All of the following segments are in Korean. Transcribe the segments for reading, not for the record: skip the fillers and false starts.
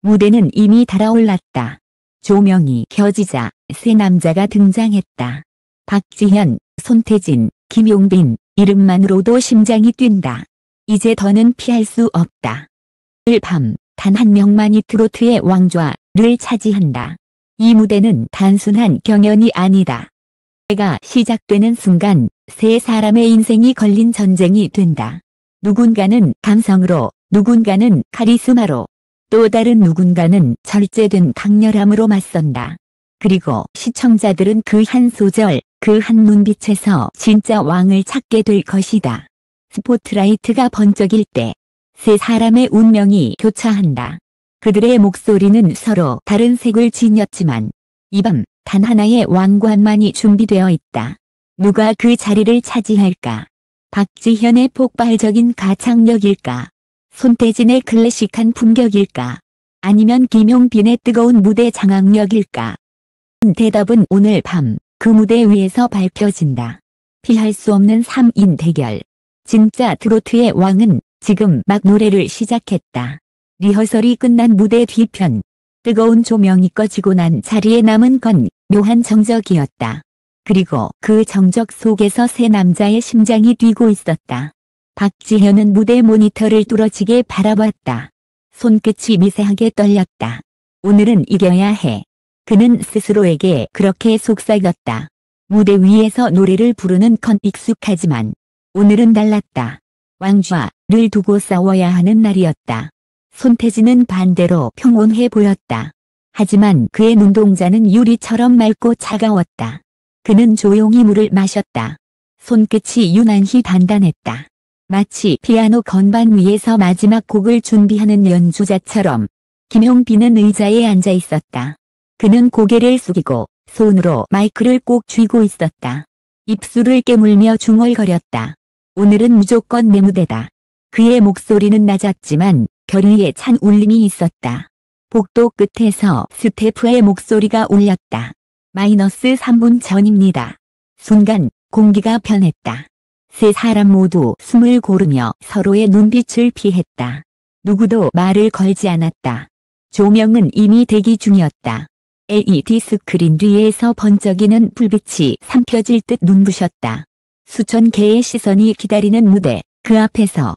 무대는 이미 달아올랐다. 조명이 켜지자 세 남자가 등장했다. 박지현, 손태진, 김용빈, 이름만으로도 심장이 뛴다. 이제 더는 피할 수 없다. 오늘 밤 단 한 명만이 트로트의 왕좌를 차지한다. 이 무대는 단순한 경연이 아니다. 무대가 시작되는 순간 세 사람의 인생이 걸린 전쟁이 된다. 누군가는 감성으로, 누군가는 카리스마로, 또 다른 누군가는 절제된 강렬함으로 맞선다. 그리고 시청자들은 그 한 소절, 그 한 눈빛에서 진짜 왕을 찾게 될 것이다. 스포트라이트가 번쩍일 때 세 사람의 운명이 교차한다. 그들의 목소리는 서로 다른 색을 지녔지만 이 밤 단 하나의 왕관만이 준비되어 있다. 누가 그 자리를 차지할까? 박지현의 폭발적인 가창력일까? 손태진의 클래식한 품격일까? 아니면 김용빈의 뜨거운 무대 장악력일까? 대답은 오늘 밤 그 무대 위에서 밝혀진다. 피할 수 없는 3인 대결. 진짜 트로트의 왕은 지금 막 노래를 시작했다. 리허설이 끝난 무대 뒤편. 뜨거운 조명이 꺼지고 난 자리에 남은 건 묘한 정적이었다. 그리고 그 정적 속에서 세 남자의 심장이 뛰고 있었다. 박지현은 무대 모니터를 뚫어지게 바라봤다. 손끝이 미세하게 떨렸다. 오늘은 이겨야 해. 그는 스스로에게 그렇게 속삭였다. 무대 위에서 노래를 부르는 건 익숙하지만 오늘은 달랐다. 왕좌를 두고 싸워야 하는 날이었다. 손태진은 반대로 평온해 보였다. 하지만 그의 눈동자는 유리처럼 맑고 차가웠다. 그는 조용히 물을 마셨다. 손끝이 유난히 단단했다. 마치 피아노 건반 위에서 마지막 곡을 준비하는 연주자처럼. 김용빈은 의자에 앉아 있었다. 그는 고개를 숙이고 손으로 마이크를 꼭 쥐고 있었다. 입술을 깨물며 중얼거렸다. 오늘은 무조건 내 무대다. 그의 목소리는 낮았지만 결의에 찬 울림이 있었다. 복도 끝에서 스태프의 목소리가 울렸다. 마이너스 3분 전입니다. 순간 공기가 변했다. 세 사람 모두 숨을 고르며 서로의 눈빛을 피했다. 누구도 말을 걸지 않았다. 조명은 이미 대기 중이었다. LED 스크린 뒤에서 번쩍이는 불빛이 삼켜질 듯 눈부셨다. 수천 개의 시선이 기다리는 무대, 그 앞에서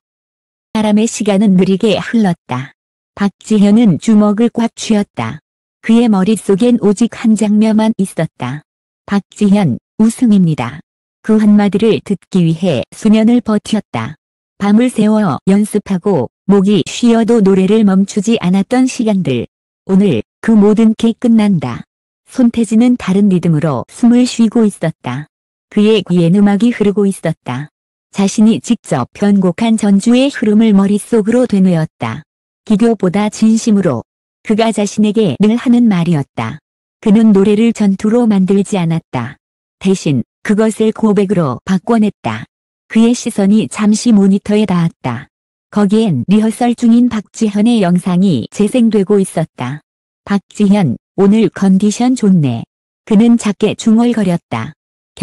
사람의 시간은 느리게 흘렀다. 박지현은 주먹을 꽉 쥐었다. 그의 머릿속엔 오직 한 장면만 있었다. 박지현, 우승입니다. 그 한마디를 듣기 위해 수년을 버텼다. 밤을 새워 연습하고 목이 쉬어도 노래를 멈추지 않았던 시간들. 오늘 그 모든 게 끝난다. 손태진은 다른 리듬으로 숨을 쉬고 있었다. 그의 귀엔 음악이 흐르고 있었다. 자신이 직접 편곡한 전주의 흐름을 머릿속으로 되뇌었다. 기교보다 진심으로. 그가 자신에게 늘 하는 말이었다. 그는 노래를 전투로 만들지 않았다. 대신 그것을 고백으로 바꿔냈다. 그의 시선이 잠시 모니터에 닿았다. 거기엔 리허설 중인 박지현의 영상이 재생되고 있었다. 박지현, 오늘 컨디션 좋네. 그는 작게 중얼거렸다.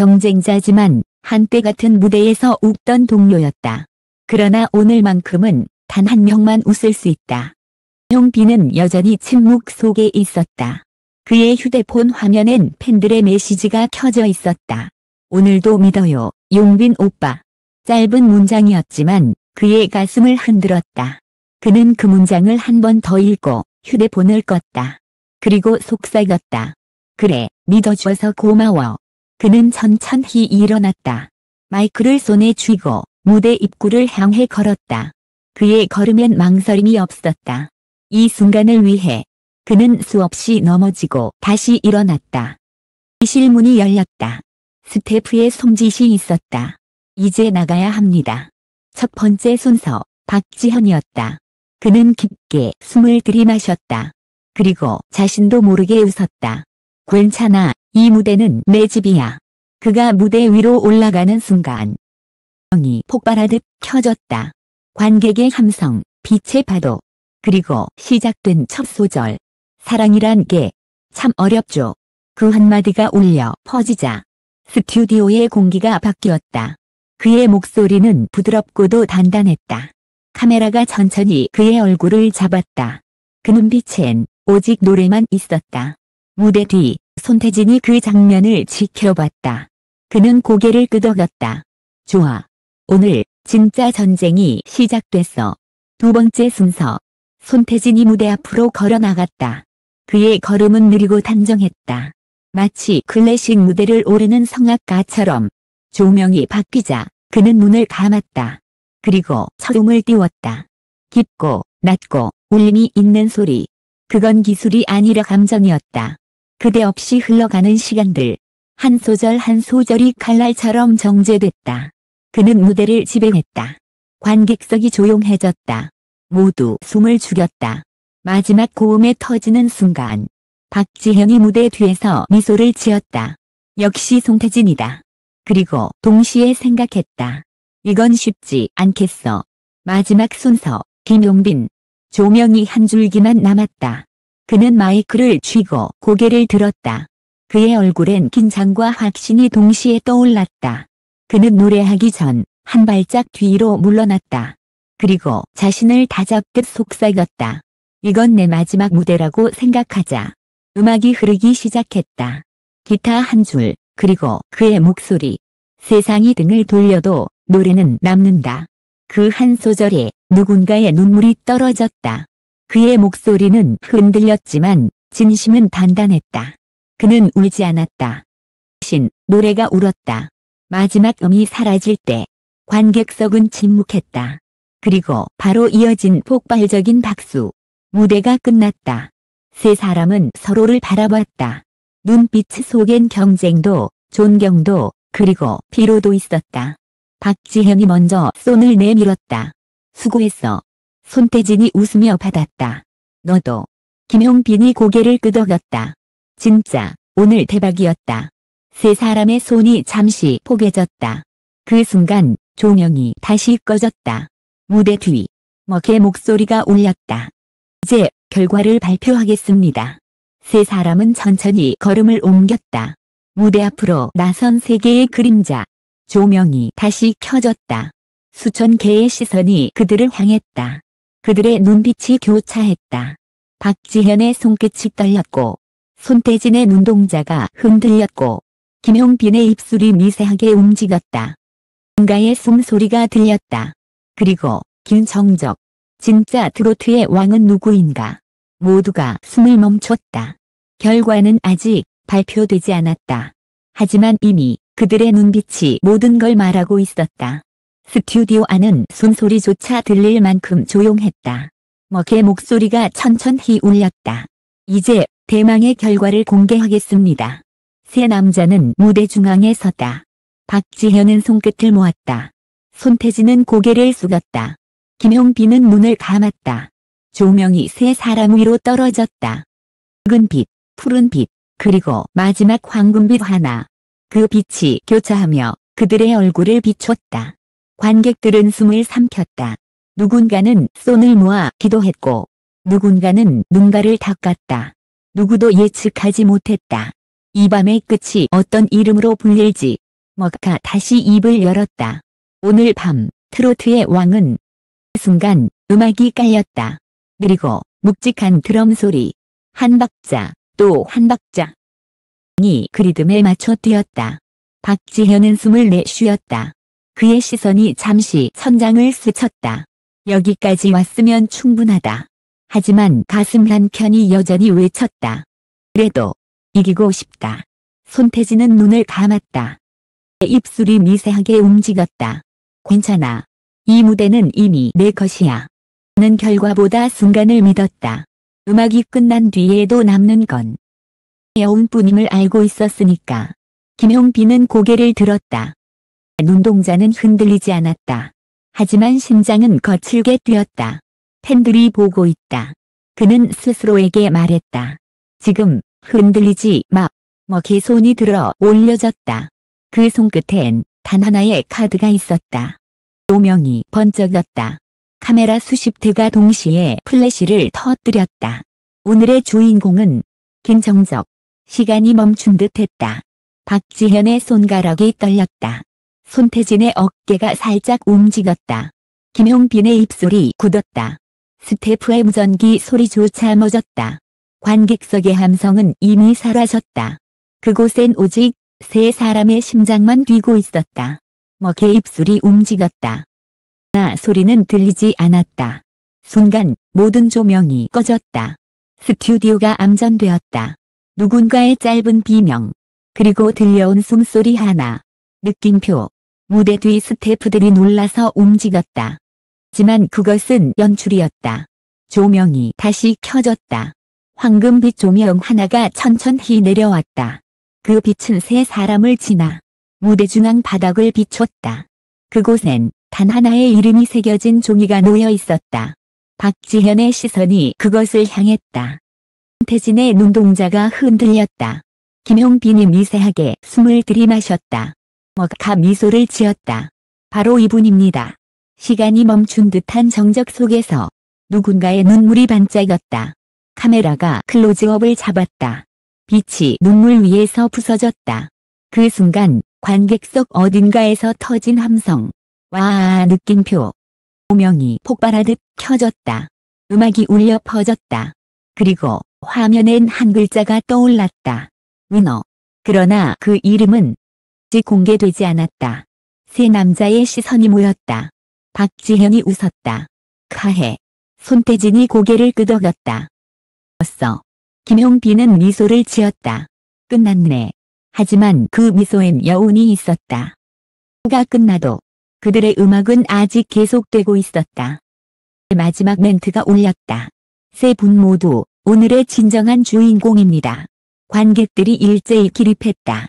경쟁자지만 한때 같은 무대에서 웃던 동료였다. 그러나 오늘만큼은 단 한 명만 웃을 수 있다. 용빈은 여전히 침묵 속에 있었다. 그의 휴대폰 화면엔 팬들의 메시지가 켜져 있었다. 오늘도 믿어요, 용빈 오빠. 짧은 문장이었지만 그의 가슴을 흔들었다. 그는 그 문장을 한 번 더 읽고 휴대폰을 껐다. 그리고 속삭였다. 그래, 믿어줘서 고마워. 그는 천천히 일어났다. 마이크를 손에 쥐고 무대 입구를 향해 걸었다. 그의 걸음엔 망설임이 없었다. 이 순간을 위해 그는 수없이 넘어지고 다시 일어났다. 실문이 열렸다. 스태프의 손짓이 있었다. 이제 나가야 합니다. 첫 번째 순서, 박지현이었다. 그는 깊게 숨을 들이마셨다. 그리고 자신도 모르게 웃었다. 괜찮아, 이 무대는 내 집이야. 그가 무대 위로 올라가는 순간 영이 폭발하듯 켜졌다. 관객의 함성, 빛의 파도. 그리고 시작된 첫 소절. 사랑이란 게 참 어렵죠. 그 한마디가 울려 퍼지자 스튜디오의 공기가 바뀌었다. 그의 목소리는 부드럽고도 단단했다. 카메라가 천천히 그의 얼굴을 잡았다. 그 눈빛엔 오직 노래만 있었다. 무대 뒤 손태진이 그 장면을 지켜봤다. 그는 고개를 끄덕였다. 좋아. 오늘 진짜 전쟁이 시작됐어. 두 번째 순서. 손태진이 무대 앞으로 걸어 나갔다. 그의 걸음은 느리고 단정했다. 마치 클래식 무대를 오르는 성악가처럼. 조명이 바뀌자 그는 눈을 감았다. 그리고 처음을 띄웠다. 깊고 낮고 울림이 있는 소리. 그건 기술이 아니라 감정이었다. 그대 없이 흘러가는 시간들. 한 소절 한 소절이 칼날처럼 정제됐다. 그는 무대를 지배했다. 관객석이 조용해졌다. 모두 숨을 죽였다. 마지막 고음에 터지는 순간. 박지현이 무대 뒤에서 미소를 지었다. 역시 손태진이다. 그리고 동시에 생각했다. 이건 쉽지 않겠어. 마지막 순서, 김용빈. 조명이 한 줄기만 남았다. 그는 마이크를 쥐고 고개를 들었다. 그의 얼굴엔 긴장과 확신이 동시에 떠올랐다. 그는 노래하기 전 한 발짝 뒤로 물러났다. 그리고 자신을 다잡듯 속삭였다. 이건 내 마지막 무대라고 생각하자. 음악이 흐르기 시작했다. 기타 한 줄, 그리고 그의 목소리. 세상이 등을 돌려도 노래는 남는다. 그 한 소절에 누군가의 눈물이 떨어졌다. 그의 목소리는 흔들렸지만 진심은 단단했다. 그는 울지 않았다. 대신 노래가 울었다. 마지막 음이 사라질 때 관객석은 침묵했다. 그리고 바로 이어진 폭발적인 박수. 무대가 끝났다. 세 사람은 서로를 바라봤다. 눈빛 속엔 경쟁도, 존경도, 그리고 피로도 있었다. 박지현이 먼저 손을 내밀었다. 수고했어. 손태진이 웃으며 받았다. 너도. 김용빈이 고개를 끄덕였다. 진짜, 오늘 대박이었다. 세 사람의 손이 잠시 포개졌다. 그 순간, 조명이 다시 꺼졌다. 무대 뒤, 먹의 목소리가 울렸다. 이제, 결과를 발표하겠습니다. 세 사람은 천천히 걸음을 옮겼다. 무대 앞으로 나선 세 개의 그림자. 조명이 다시 켜졌다. 수천 개의 시선이 그들을 향했다. 그들의 눈빛이 교차했다. 박지현의 손끝이 떨렸고, 손태진의 눈동자가 흔들렸고, 김용빈의 입술이 미세하게 움직였다. 누군가의 숨소리가 들렸다. 그리고 김정적. 진짜 트로트의 왕은 누구인가? 모두가 숨을 멈췄다. 결과는 아직 발표되지 않았다. 하지만 이미 그들의 눈빛이 모든 걸 말하고 있었다. 스튜디오 안은 숨소리조차 들릴 만큼 조용했다. 먹의 목소리가 천천히 울렸다. 이제 대망의 결과를 공개하겠습니다. 세 남자는 무대 중앙에 섰다. 박지현은 손끝을 모았다. 손태진은 고개를 숙였다. 김용빈은 눈을 감았다. 조명이 세 사람 위로 떨어졌다. 붉은 빛, 푸른 빛, 그리고 마지막 황금빛 하나. 그 빛이 교차하며 그들의 얼굴을 비췄다. 관객들은 숨을 삼켰다. 누군가는 손을 모아 기도했고, 누군가는 눈가를 닦았다. 누구도 예측하지 못했다. 이 밤의 끝이 어떤 이름으로 불릴지. 먹가 다시 입을 열었다. 오늘 밤, 트로트의 왕은. 그 순간, 음악이 깔렸다. 그리고 묵직한 드럼 소리. 한 박자, 또 한 박자. 이 그 리듬에 맞춰 뛰었다. 박지현은 숨을 내쉬었다. 그의 시선이 잠시 천장을 스쳤다. 여기까지 왔으면 충분하다. 하지만 가슴 한켠이 여전히 외쳤다. 그래도 이기고 싶다. 손태진은 눈을 감았다. 입술이 미세하게 움직였다. 괜찮아. 이 무대는 이미 내 것이야. 는 결과보다 순간을 믿었다. 음악이 끝난 뒤에도 남는 건 여운뿐임을 알고 있었으니까. 김용빈은 고개를 들었다. 눈동자는 흔들리지 않았다. 하지만 심장은 거칠게 뛰었다. 팬들이 보고 있다. 그는 스스로에게 말했다. 지금 흔들리지 마. 먹의 손이 들어 올려졌다. 그 손끝엔 단 하나의 카드가 있었다. 조명이 번쩍였다. 카메라 수십 대가 동시에 플래시를 터뜨렸다. 오늘의 주인공은 김정적. 시간이 멈춘 듯 했다. 박지현의 손가락이 떨렸다. 손태진의 어깨가 살짝 움직였다. 김용빈의 입술이 굳었다. 스태프의 무전기 소리조차 멎었다. 관객석의 함성은 이미 사라졌다. 그곳엔 오직 세 사람의 심장만 뛰고 있었다. 먹의 입술이 움직였다. 나 소리는 들리지 않았다. 순간 모든 조명이 꺼졌다. 스튜디오가 암전되었다. 누군가의 짧은 비명, 그리고 들려온 숨소리 하나. 느낌표. 무대 뒤 스태프들이 놀라서 움직였다. 하지만 그것은 연출이었다. 조명이 다시 켜졌다. 황금빛 조명 하나가 천천히 내려왔다. 그 빛은 세 사람을 지나 무대 중앙 바닥을 비췄다. 그곳엔 단 하나의 이름이 새겨진 종이가 놓여 있었다. 박지현의 시선이 그것을 향했다. 손태진의 눈동자가 흔들렸다. 김용빈이 미세하게 숨을 들이마셨다. 먹가 미소를 지었다. 바로 이분입니다. 시간이 멈춘 듯한 정적 속에서 누군가의 눈물이 반짝였다. 카메라가 클로즈업을 잡았다. 빛이 눈물 위에서 부서졌다. 그 순간 관객석 어딘가에서 터진 함성. 와 느낌표. 조명이 폭발하듯 켜졌다. 음악이 울려 퍼졌다. 그리고 화면엔 한 글자가 떠올랐다. 위너. 그러나 그 이름은 아직 공개되지 않았다. 세 남자의 시선이 모였다. 박지현이 웃었다. 카해. 손태진이 고개를 끄덕였다. 었어. 김용빈은 미소를 지었다. 끝났네. 하지만 그 미소엔 여운이 있었다. 가 끝나도 그들의 음악은 아직 계속되고 있었다. 마지막 멘트가 울렸다. 세 분 모두 오늘의 진정한 주인공입니다. 관객들이 일제히 기립했다.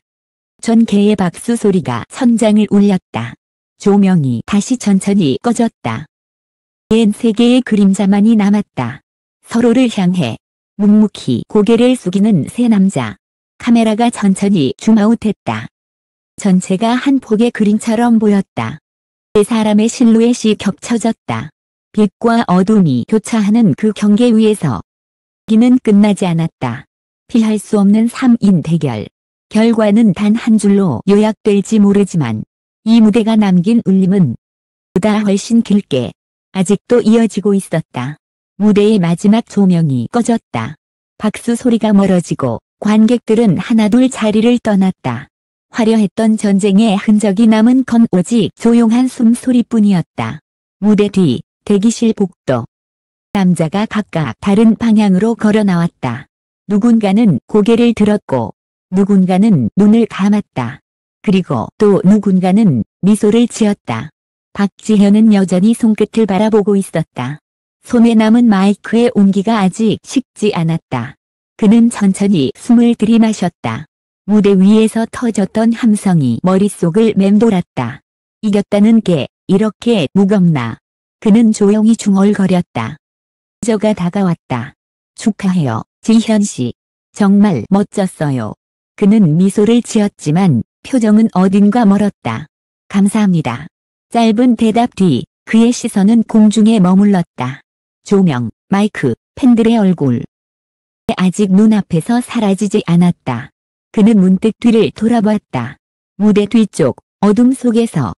전개의 박수 소리가 천장을 울렸다. 조명이 다시 천천히 꺼졌다. 엔 세 개의 그림자만이 남았다. 서로를 향해 묵묵히 고개를 숙이는 세 남자. 카메라가 천천히 줌아웃했다. 전체가 한 폭의 그림처럼 보였다. 세 사람의 실루엣이 겹쳐졌다. 빛과 어둠이 교차하는 그 경계 위에서 기는 끝나지 않았다. 피할 수 없는 3인 대결. 결과는 단 한 줄로 요약될지 모르지만 이 무대가 남긴 울림은 보다 훨씬 길게 아직도 이어지고 있었다. 무대의 마지막 조명이 꺼졌다. 박수 소리가 멀어지고 관객들은 하나둘 자리를 떠났다. 화려했던 전쟁의 흔적이 남은 건 오직 조용한 숨소리뿐이었다. 무대 뒤 대기실 복도. 남자가 각각 다른 방향으로 걸어 나왔다. 누군가는 고개를 들었고 누군가는 눈을 감았다. 그리고 또 누군가는 미소를 지었다. 박지현은 여전히 손끝을 바라보고 있었다. 손에 남은 마이크의 온기가 아직 식지 않았다. 그는 천천히 숨을 들이마셨다. 무대 위에서 터졌던 함성이 머릿속을 맴돌았다. 이겼다는 게 이렇게 무겁나. 그는 조용히 중얼거렸다. 저가 다가왔다. 축하해요, 지현 씨. 정말 멋졌어요. 그는 미소를 지었지만 표정은 어딘가 멀었다. 감사합니다. 짧은 대답 뒤 그의 시선은 공중에 머물렀다. 조명, 마이크, 팬들의 얼굴. 아직 눈앞에서 사라지지 않았다. 그는 문득 뒤를 돌아봤다. 무대 뒤쪽 어둠 속에서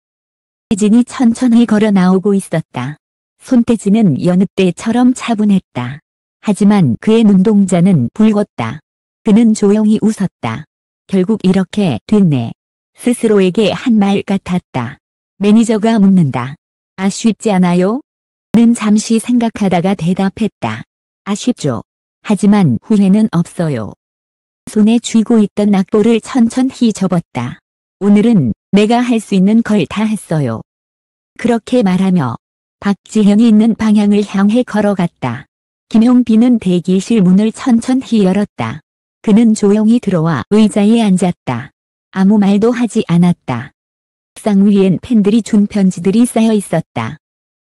손태진이 천천히 걸어 나오고 있었다. 손태진은 여느 때처럼 차분했다. 하지만 그의 눈동자는 붉었다. 그는 조용히 웃었다. 결국 이렇게 됐네. 스스로에게 한 말 같았다. 매니저가 묻는다. 아쉽지 않아요? 는 잠시 생각하다가 대답했다. 아쉽죠. 하지만 후회는 없어요. 손에 쥐고 있던 악보를 천천히 접었다. 오늘은 내가 할 수 있는 걸 다 했어요. 그렇게 말하며 박지현이 있는 방향을 향해 걸어갔다. 김용빈은 대기실 문을 천천히 열었다. 그는 조용히 들어와 의자에 앉았다. 아무 말도 하지 않았다. 책상 위엔 팬들이 준 편지들이 쌓여 있었다.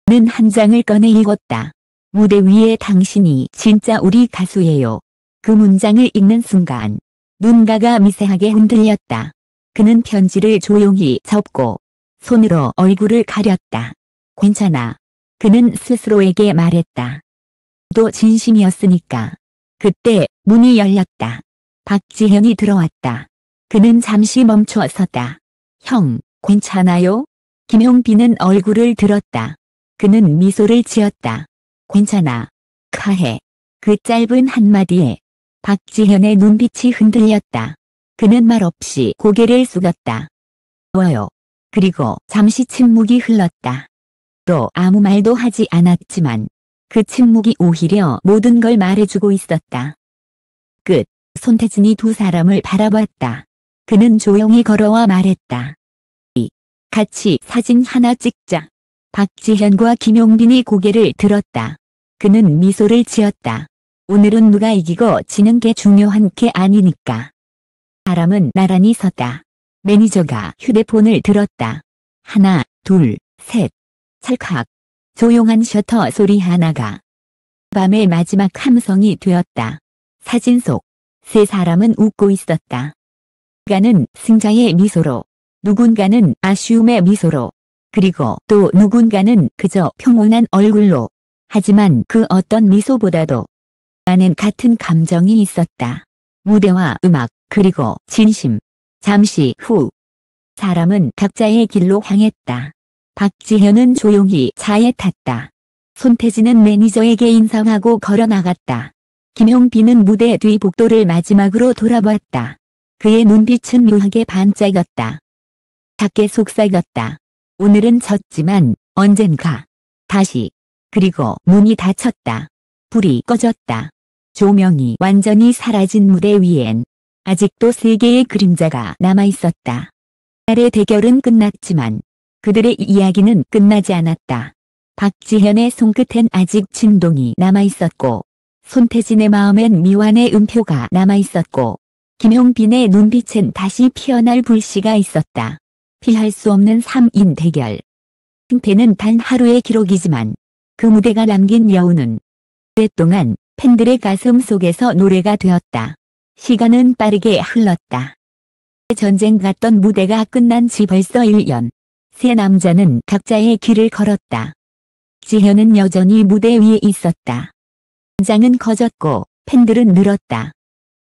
그는 한 장을 꺼내 읽었다. 무대 위에 당신이 진짜 우리 가수예요. 그 문장을 읽는 순간 눈가가 미세하게 흔들렸다. 그는 편지를 조용히 접고 손으로 얼굴을 가렸다. 괜찮아. 그는 스스로에게 말했다. 또 진심이었으니까. 그때 문이 열렸다. 박지현이 들어왔다. 그는 잠시 멈춰 섰다. 형, 괜찮아요? 김용빈은 얼굴을 들었다. 그는 미소를 지었다. 괜찮아. 카해. 그 짧은 한마디에 박지현의 눈빛이 흔들렸다. 그는 말없이 고개를 숙였다. 워요. 그리고 잠시 침묵이 흘렀다. 또 아무 말도 하지 않았지만 그 침묵이 오히려 모든 걸 말해주고 있었다. 끝. 손태진이 두 사람을 바라봤다. 그는 조용히 걸어와 말했다. 같이 사진 하나 찍자. 박지현과 김용빈이 고개를 들었다. 그는 미소를 지었다. 오늘은 누가 이기고 지는 게 중요한 게 아니니까. 사람은 나란히 섰다. 매니저가 휴대폰을 들었다. 하나, 둘, 셋. 찰칵. 조용한 셔터 소리 하나가 밤의 마지막 함성이 되었다. 사진 속 세 사람은 웃고 있었다. 누군가는 승자의 미소로, 누군가는 아쉬움의 미소로, 그리고 또 누군가는 그저 평온한 얼굴로. 하지만 그 어떤 미소보다도 나는 같은 감정이 있었다. 무대와 음악, 그리고 진심. 잠시 후 사람은 각자의 길로 향했다. 박지현은 조용히 차에 탔다. 손태진은 매니저에게 인사하고 걸어나갔다. 김용빈은 무대 뒤 복도를 마지막으로 돌아봤다. 그의 눈빛은 묘하게 반짝였다. 작게 속삭였다. 오늘은 졌지만 언젠가 다시. 그리고 문이 닫혔다. 불이 꺼졌다. 조명이 완전히 사라진 무대 위엔 아직도 세 개의 그림자가 남아있었다. 딸의 대결은 끝났지만 그들의 이야기는 끝나지 않았다. 박지현의 손끝엔 아직 진동이 남아있었고 손태진의 마음엔 미완의 음표가 남아있었고 김용빈의 눈빛엔 다시 피어날 불씨가 있었다. 피할 수 없는 3인 대결. 승패는 단 하루의 기록이지만 그 무대가 남긴 여운은 오랫동안 팬들의 가슴 속에서 노래가 되었다. 시간은 빠르게 흘렀다. 전쟁 같던 무대가 끝난 지 벌써 1년. 세 남자는 각자의 길을 걸었다. 지현은 여전히 무대 위에 있었다. 장은 커졌고 팬들은 늘었다.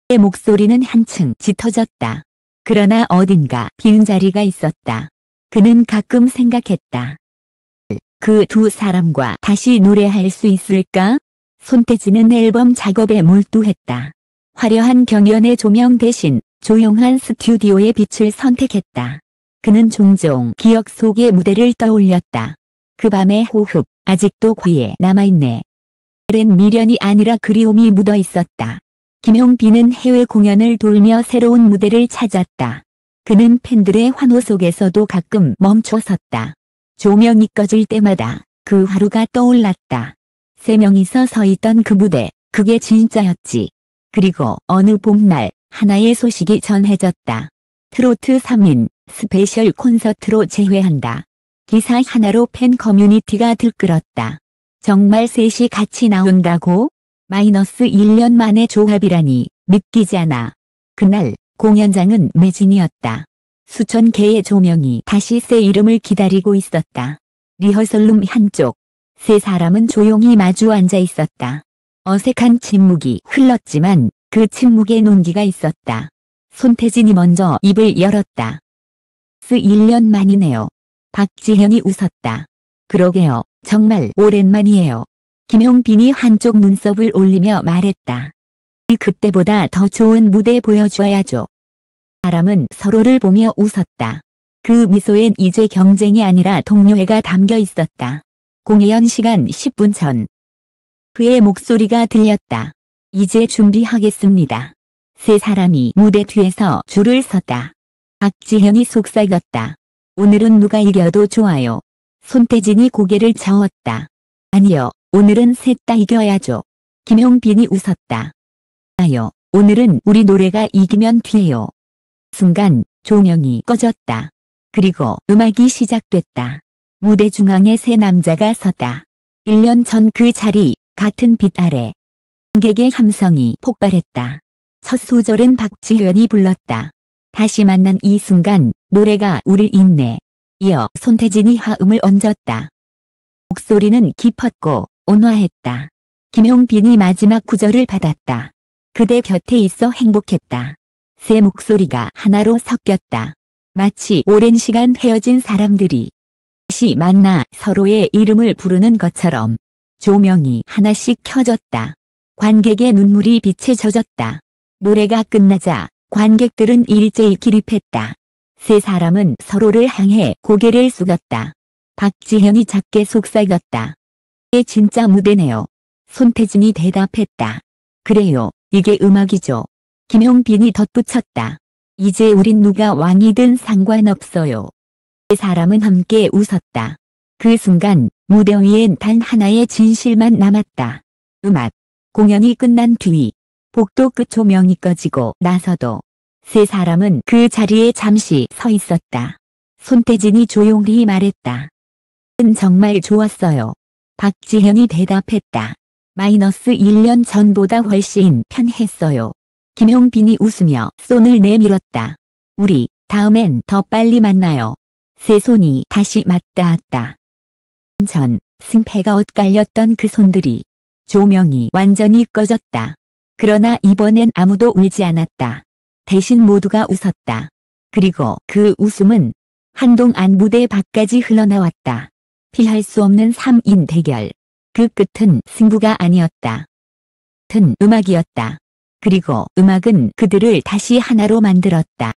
그의 목소리는 한층 짙어졌다. 그러나 어딘가 빈 자리가 있었다. 그는 가끔 생각했다. 그 두 사람과 다시 노래할 수 있을까? 손태진은 앨범 작업에 몰두했다. 화려한 경연의 조명 대신 조용한 스튜디오의 빛을 선택했다. 그는 종종 기억 속의 무대를 떠올렸다. 그 밤의 호흡, 아직도 귀에 남아있네. 오랜 미련이 아니라 그리움이 묻어 있었다. 김용빈은 해외 공연을 돌며 새로운 무대를 찾았다. 그는 팬들의 환호 속에서도 가끔 멈춰섰다. 조명이 꺼질 때마다 그 하루가 떠올랐다. 세 명이서 서 있던 그 무대, 그게 진짜였지. 그리고 어느 봄날 하나의 소식이 전해졌다. 트로트 3인 스페셜 콘서트로 재회한다. 기사 하나로 팬 커뮤니티가 들끓었다. 정말 셋이 같이 나온다고? 마이너스 1년 만의 조합이라니 믿기지 않아. 그날 공연장은 매진이었다. 수천 개의 조명이 다시 새 이름을 기다리고 있었다. 리허설룸 한쪽. 세 사람은 조용히 마주 앉아 있었다. 어색한 침묵이 흘렀지만 그 침묵에 논기가 있었다. 손태진이 먼저 입을 열었다. 1년 만이네요. 박지현이 웃었다. 그러게요. 정말 오랜만이에요. 김용빈이 한쪽 눈썹을 올리며 말했다. 그때보다 더 좋은 무대 보여줘야죠. 사람은 서로를 보며 웃었다. 그 미소엔 이제 경쟁이 아니라 동료애가 담겨 있었다. 공연 시간 10분 전. 그의 목소리가 들렸다. 이제 준비하겠습니다. 세 사람이 무대 뒤에서 줄을 섰다. 박지현이 속삭였다. 오늘은 누가 이겨도 좋아요. 손태진이 고개를 저었다. 아니요, 오늘은 셋 다 이겨야죠. 김용빈이 웃었다. 아요, 오늘은 우리 노래가 이기면 돼요. 순간 조명이 꺼졌다. 그리고 음악이 시작됐다. 무대 중앙에 세 남자가 섰다. 1년 전 그 자리, 같은 빛 아래. 관객의 함성이 폭발했다. 첫 소절은 박지현이 불렀다. 다시 만난 이 순간, 노래가 우릴 잇네. 이어 손태진이 화음을 얹었다. 목소리는 깊었고 온화했다. 김용빈이 마지막 구절을 받았다. 그대 곁에 있어 행복했다. 세 목소리가 하나로 섞였다. 마치 오랜 시간 헤어진 사람들이 다시 만나 서로의 이름을 부르는 것처럼. 조명이 하나씩 켜졌다. 관객의 눈물이 빛에 젖었다. 노래가 끝나자 관객들은 일제히 기립했다. 세 사람은 서로를 향해 고개를 숙였다. 박지현이 작게 속삭였다. 이게 진짜 무대네요. 손태진이 대답했다. 그래요, 이게 음악이죠. 김용빈이 덧붙였다. 이제 우린 누가 왕이든 상관없어요. 세 사람은 함께 웃었다. 그 순간 무대 위엔 단 하나의 진실만 남았다. 음악. 공연이 끝난 뒤 복도 끝 조명이 꺼지고 나서도 세 사람은 그 자리에 잠시 서 있었다. 손태진이 조용히 말했다. 정말 좋았어요. 박지현이 대답했다. -1년 전보다 훨씬 편했어요. 김용빈이 웃으며 손을 내밀었다. 우리 다음엔 더 빨리 만나요. 세 손이 다시 맞닿았다. 전 승패가 엇갈렸던 그 손들이 조명이 완전히 꺼졌다. 그러나 이번엔 아무도 울지 않았다. 대신 모두가 웃었다. 그리고 그 웃음은 한동안 무대 밖까지 흘러나왔다. 피할 수 없는 3인 대결. 그 끝은 승부가 아니었다. 끝은 음악이었다. 그리고 음악은 그들을 다시 하나로 만들었다.